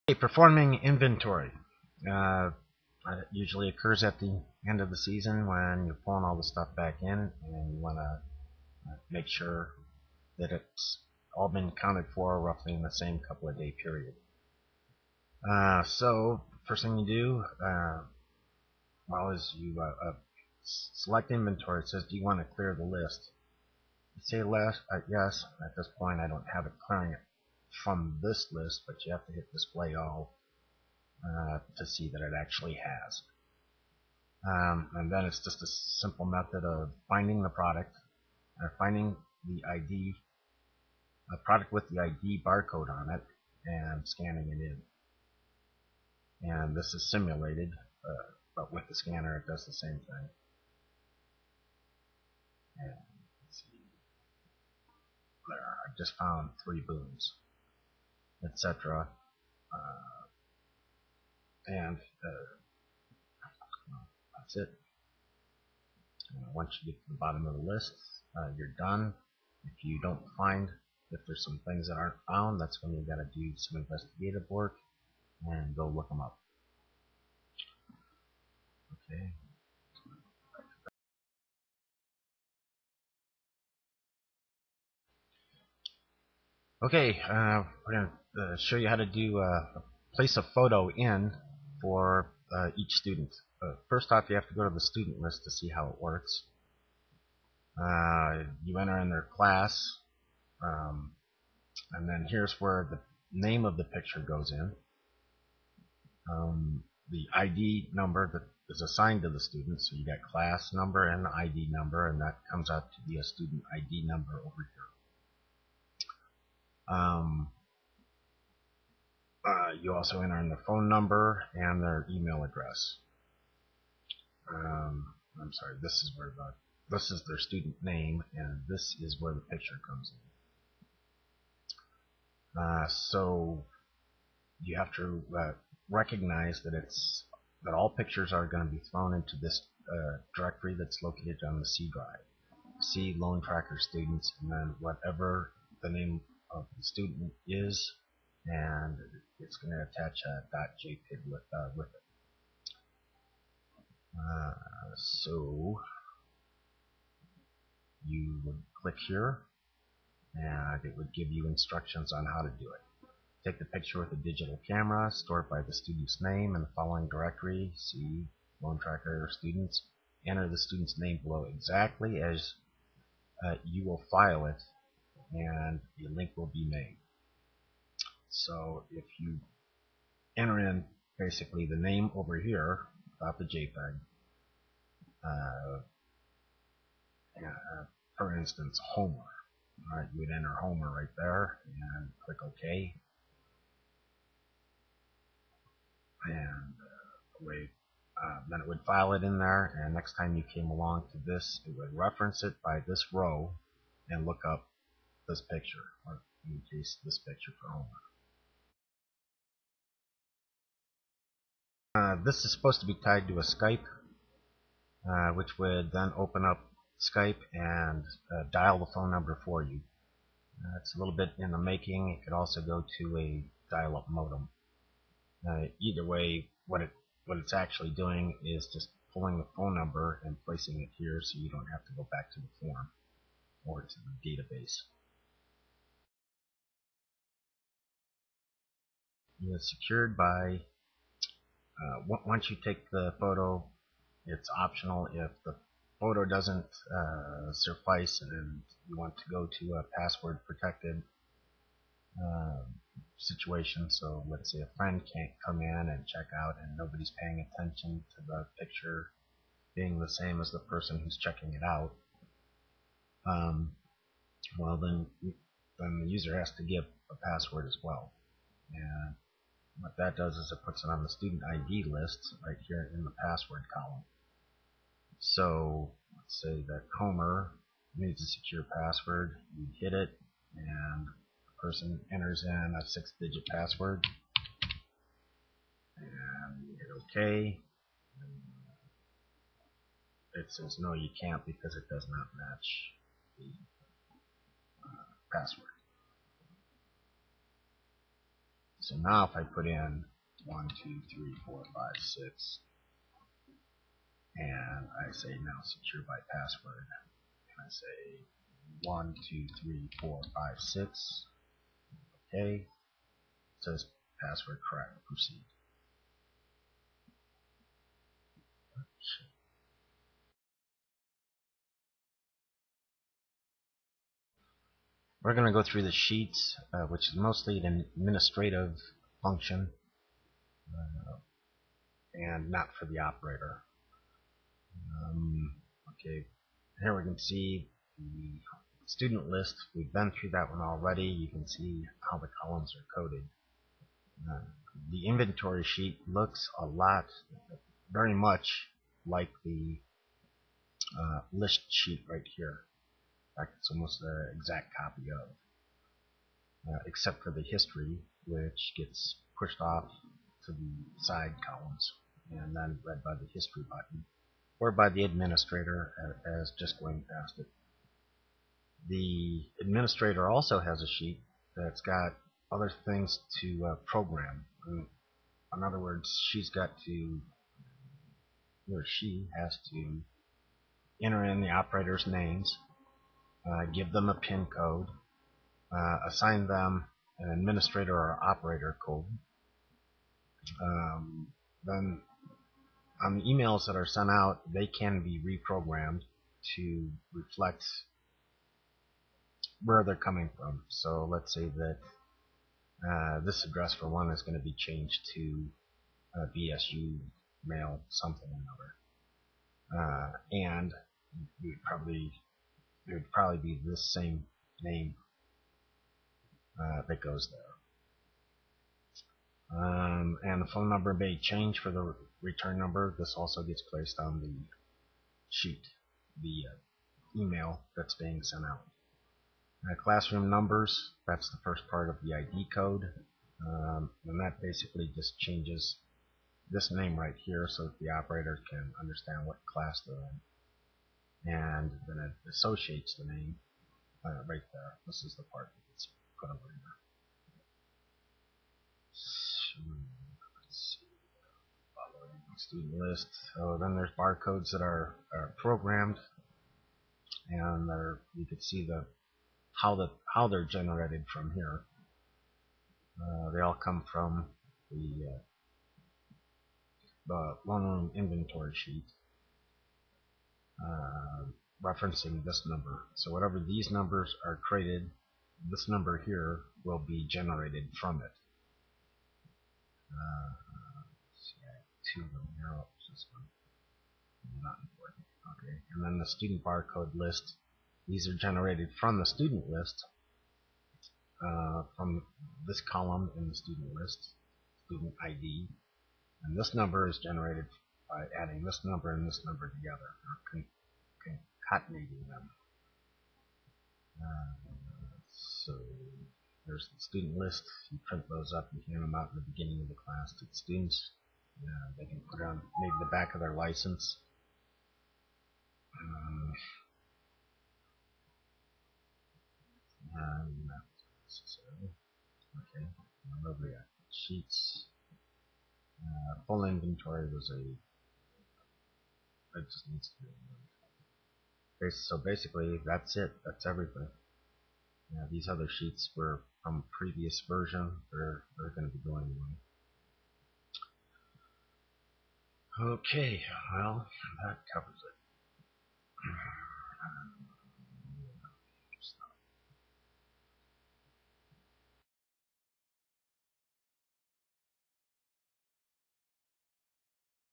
Okay, performing inventory. Uh, it usually occurs at the end of the season when you're pulling all the stuff back in and you want to make sure that it's all been accounted for roughly in the same couple of day period. So first thing you do, is you select inventory. It says, do you want to clear the list? You say yes. At this point, I don't have it clearing it from this list, but you have to hit display all to see that it actually has. And then it's just a simple method of finding the product, or finding the ID, a product with the ID barcode on it, and scanning it in. And this is simulated, but with the scanner it does the same thing. And let's see, there, I just found 3 booms, etc. And that's it. Once you get to the bottom of the list, you're done. If you don't find, if there's some things that aren't found, that's when you got to do some investigative work and go look them up. Okay. Okay, we're going to show you how to do place a photo in for each student. First off, you have to go to the student list to see how it works. You enter in their class, and then here's where the name of the picture goes in. The ID number that is assigned to the student, so you got class number and the ID number, and that comes out to be a student ID number over here. You also enter in their phone number and their email address. I'm sorry, this is their student name, and this is where the picture comes in. So you have to recognize that all pictures are going to be thrown into this directory that's located on the C drive. C Loantracker students, and then whatever the name of the student is, and it's going to attach a .jpg with it. So you would click here, and it would give you instructions on how to do it. Take the picture with a digital camera, store it by the student's name in the following directory, C Loantracker students. Enter the student's name below exactly as you will file it, and a link will be made. So if you enter in basically the name over here without the JPEG, for instance, Homer. Alright, you would enter Homer right there and click OK. And then it would file it in there, and next time you came along to this, it would reference it by this row and look up this picture, or in case this picture for Homer. This is supposed to be tied to a Skype, which would then open up Skype and dial the phone number for you. It's a little bit in the making. It could also go to a dial-up modem. Either way, what it's actually doing is just pulling the phone number and placing it here, so you don't have to go back to the form or to the database. It's secured by once you take the photo, it's optional. If the photo doesn't suffice and you want to go to a password protected situation, so let's say a friend can't come in and check out and nobody's paying attention to the picture being the same as the person who's checking it out, well then the user has to give a password as well. And what that does is it puts it on the student ID list right here in the password column. So let's say that Homer needs a secure password. You hit it, and the person enters in a 6-digit password, and you hit OK. It says no, you can't, because it does not match the password. So now if I put in 1, 2, 3, 4, 5, 6, and I say now secure by password, and I say 1, 2, 3, 4, 5, 6, okay, it says password correct, proceed. We're going to go through the sheets, which is mostly an administrative function, and not for the operator. Okay, here we can see the student list. We've been through that one already. You can see how the columns are coded. The inventory sheet looks a lot, very much like the list sheet right here. In fact, it's almost the exact copy of, except for the history, which gets pushed off to the side columns and then read by the history button or by the administrator as just going past it. The administrator also has a sheet that's got other things to program. In other words, she's got to, or she has to enter in the operators' names, give them a PIN code, assign them an administrator or operator code. Then on the emails that are sent out, they can be reprogrammed to reflect where they're coming from. So let's say that this address for one is going to be changed to BSU mail something or another, and it would probably be this same name that goes there. And the phone number may change for the return number. This also gets placed on the sheet, the email that's being sent out. Classroom numbers, that's the first part of the ID code, and that basically just changes this name right here so that the operator can understand what class they're in, and then it associates the name right there. This is the part that gets put over here. Let's see. Following student list. So then there's barcodes that are programmed, and you can see how they're generated from here. They all come from the one-room inventory sheet, referencing this number. So whatever these numbers are created, this number here will be generated from it. Two of them here. Oh, this one. Not important. Okay. And then the student barcode list. These are generated from the student list, from this column in the student list, student ID. And this number is generated by adding this number and this number together, or concatenating them. So there's the student list. You print those up and hand them out in the beginning of the class to the students. They can put it on maybe the back of their license. Not necessarily. Okay. Over we got sheets. Full inventory was it just needs to be removed. So basically, that's it. That's everything. These other sheets were from a previous version. They're going to be going away. Okay, well, that covers it.